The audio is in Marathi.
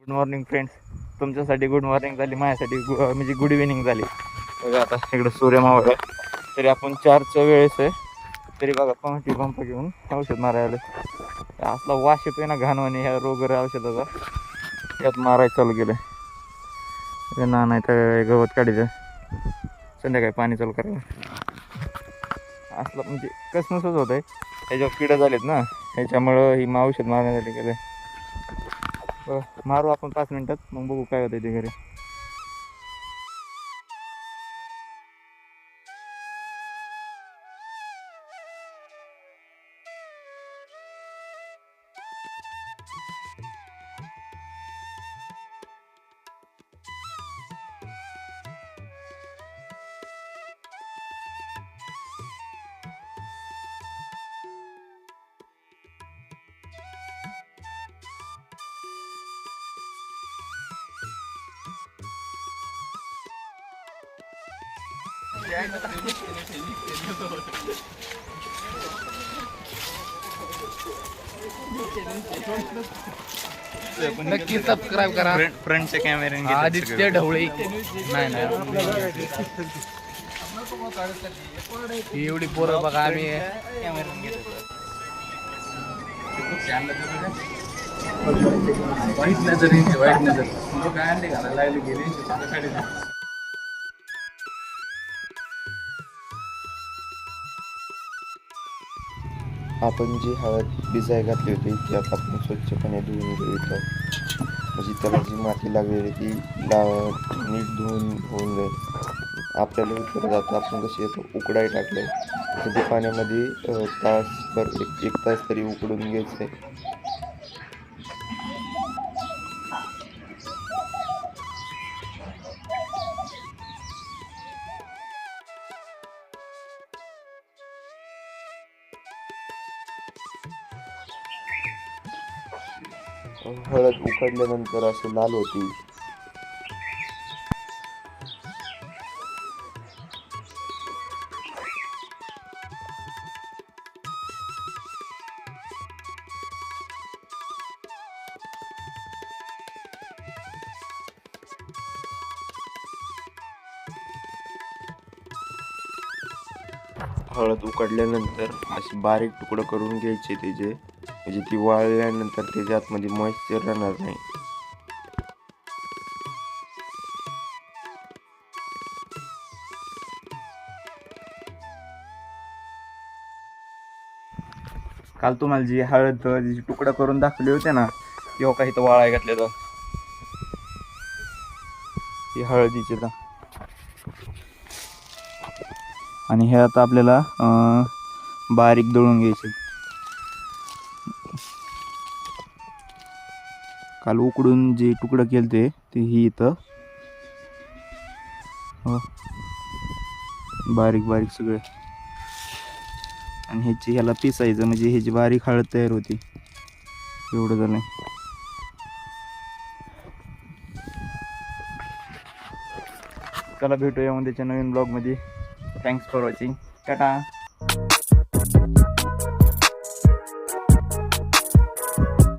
Good morning friends. तुमच्यासाठी गुड मॉर्निंग झाली, माझ्यासाठी म्हणजे गुड इव्हिनिंग झाली. बघा आता इकडं सूर्य मावळ तरी आपण 4च्या वेळेस आहे तरी बघा पहाटे पंप घेऊन औषध मारायला असला वास येतोय ना घाणवाणी ह्या रोगर औषधाचा. त्यात मारायला चालू केलं ना, नाही तर गवत काढायचं संध्याकाळी पाणी चालू करायला. असलं म्हणजे कसमसच होत आहे. ह्याच्यावर किडं झालेत ना, ह्याच्यामुळं ही औषध मारण्यासाठी गेलं. मारू आपण 5 मिनिटात, मग बघू काय होतं ते घरी. नक्की सबस्क्राईब करा. फ्रंटच्या कॅमेरे आदित्य ढवळे. नाही एवढी पोरं बघा आम्ही. वाईट नजर काय घालायला लागले गेले. आपण जी हळद भिजाय घातली होती ती आता आपण स्वच्छपणे धुवून घ्यायचं. म्हणजे त्याला जी माती लागलेली ती नीट धुवून होऊन जाईल. आपल्याला उत्तर जातं आपण कशी येतो उकडाय टाकलंय तर ते पाण्यामध्ये तासभर एक तास तरी उकडून घ्यायचं आहे. हळद उकडल्यानंतर अशी लाल होती. हळद उकडल्यानंतर असे बारीक तुकडं करून घ्यायचे त्याचे, म्हणजे ती वाळल्यानंतर त्याच्या आतमध्ये मॉइश्चर राहणार नाही. काल तुम्हाला जी हळद जी तुकडा करून दाखवले होते ना, किंवा काही तर वाळाय घातले तर ही हळदीचे तर. आणि हे आता आपल्याला बारीक दळून घ्यायचे. काल उकडून जे तुकडं केले ते ही इथं बारीक बारीक सगळे. आणि ह्याला पिसायचं म्हणजे ह्याची बारीक हळद तयार होती. एवढं झालं. चला भेटूया उद्याच्या नवीन ब्लॉगमध्ये. Thanks for watching. टाटा.